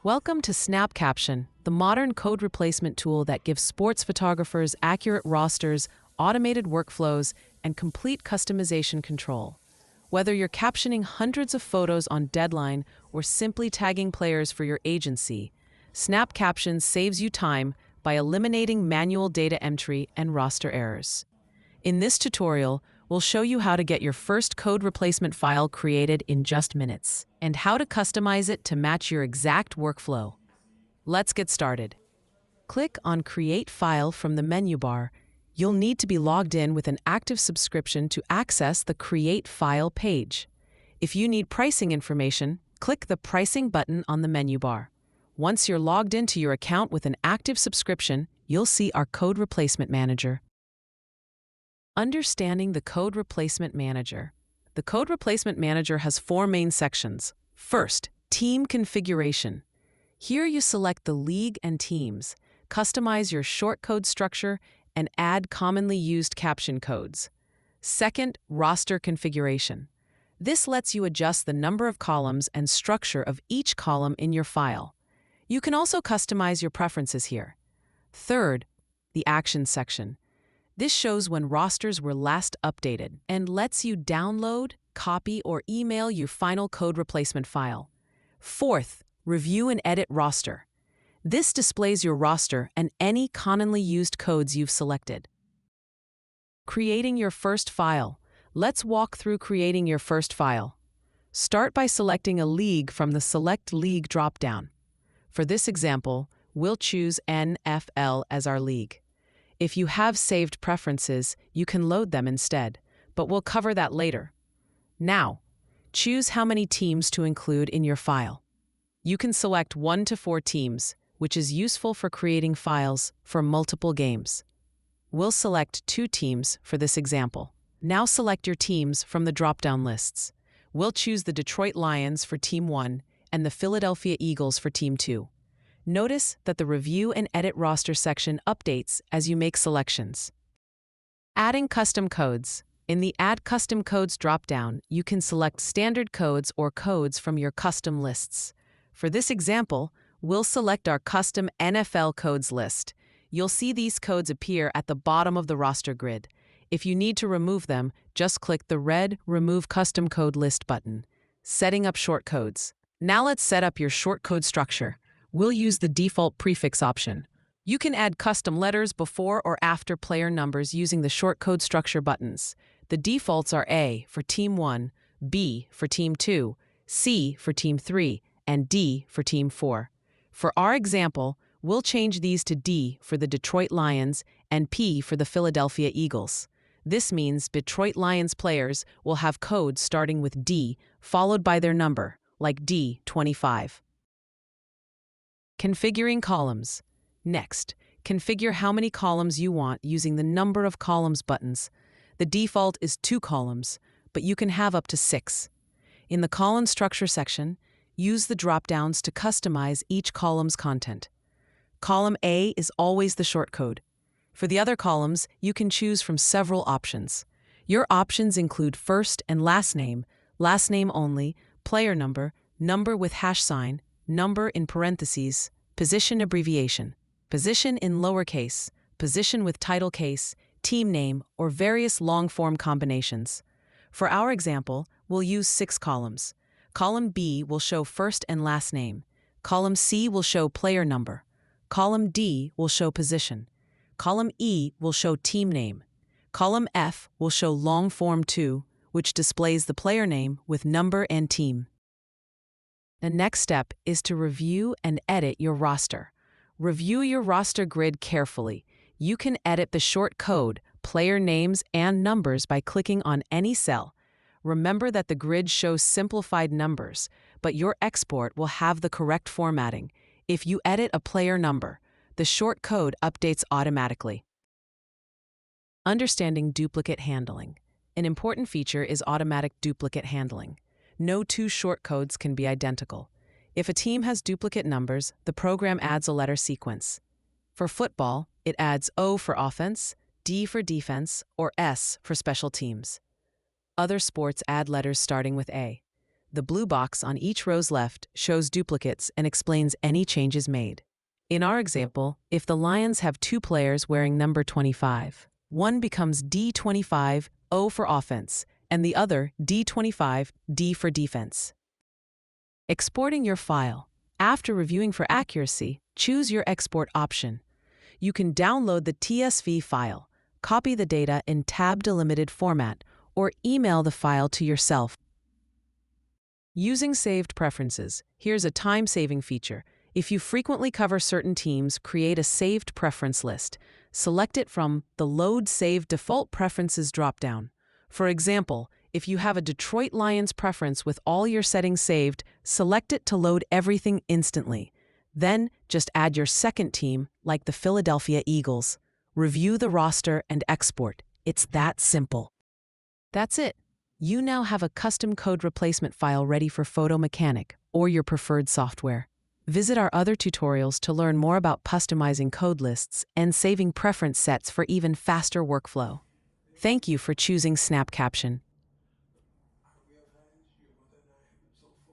Welcome to SnapCaption, the modern code replacement tool that gives sports photographers accurate rosters, automated workflows, and complete customization control. Whether you're captioning hundreds of photos on deadline or simply tagging players for your agency, SnapCaption saves you time by eliminating manual data entry and roster errors. In this tutorial, we'll show you how to get your first code replacement file created in just minutes, and how to customize it to match your exact workflow. Let's get started. Click on Create File from the menu bar. You'll need to be logged in with an active subscription to access the Create File page. If you need pricing information, click the Pricing button on the menu bar. Once you're logged into your account with an active subscription, you'll see our Code Replacement Manager. Understanding the Code Replacement Manager. The Code Replacement Manager has four main sections. First, Team Configuration. Here you select the league and teams, customize your shortcode structure, and add commonly used caption codes. Second, Roster Configuration. This lets you adjust the number of columns and structure of each column in your file. You can also customize your preferences here. Third, the Actions section. This shows when rosters were last updated and lets you download, copy, or email your final code replacement file. Fourth, Review and Edit Roster. This displays your roster and any commonly used codes you've selected. Creating your first file. Let's walk through creating your first file. Start by selecting a league from the Select League dropdown. For this example, we'll choose NFL as our league. If you have saved preferences, you can load them instead, but we'll cover that later. Now, choose how many teams to include in your file. You can select 1 to 4 teams, which is useful for creating files for multiple games. We'll select 2 teams for this example. Now select your teams from the drop-down lists. We'll choose the Detroit Lions for Team 1 and the Philadelphia Eagles for Team 2. Notice that the Review and Edit Roster section updates as you make selections. Adding custom codes. In the Add Custom Codes dropdown, you can select standard codes or codes from your custom lists. For this example, we'll select our custom NFL codes list. You'll see these codes appear at the bottom of the roster grid. If you need to remove them, just click the red Remove Custom Code List button. Setting up shortcodes. Now let's set up your shortcode structure. We'll use the default prefix option. You can add custom letters before or after player numbers using the shortcode structure buttons. The defaults are A for Team 1, B for Team 2, C for Team 3, and D for Team 4. For our example, we'll change these to D for the Detroit Lions and P for the Philadelphia Eagles. This means Detroit Lions players will have codes starting with D followed by their number, like D25. Configuring columns. Next, configure how many columns you want using the Number of Columns buttons. The default is 2 columns, but you can have up to 6. In the Column Structure section, use the drop-downs to customize each column's content. Column A is always the shortcode. For the other columns, you can choose from several options. Your options include first and last name only, player number, number with hash sign, number in parentheses, position abbreviation, position in lowercase, position with title case, team name, or various long-form combinations. For our example, we'll use 6 columns. Column B will show first and last name. Column C will show player number. Column D will show position. Column E will show team name. Column F will show long form 2, which displays the player name with number and team. The next step is to review and edit your roster. Review your roster grid carefully. You can edit the short code, player names, and numbers by clicking on any cell. Remember that the grid shows simplified numbers, but your export will have the correct formatting. If you edit a player number, the short code updates automatically. Understanding duplicate handling. An important feature is automatic duplicate handling. No 2 shortcodes can be identical. If a team has duplicate numbers, the program adds a letter sequence. For football, it adds O for offense, D for defense, or S for special teams. Other sports add letters starting with A. The blue box on each row's left shows duplicates and explains any changes made. In our example, if the Lions have 2 players wearing number 25, one becomes D25, O for offense, and the other D25, D for defense. Exporting your file. After reviewing for accuracy, choose your export option. You can download the TSV file, copy the data in tab-delimited format, or email the file to yourself. Using saved preferences. Here's a time-saving feature. If you frequently cover certain teams, create a saved preference list. Select it from the Load Save Default Preferences dropdown. For example, if you have a Detroit Lions preference with all your settings saved, select it to load everything instantly. Then, just add your second team, like the Philadelphia Eagles. Review the roster and export. It's that simple. That's it. You now have a custom code replacement file ready for Photo Mechanic or your preferred software. Visit our other tutorials to learn more about customizing code lists and saving preference sets for even faster workflow. Thank you for choosing SnapCaption.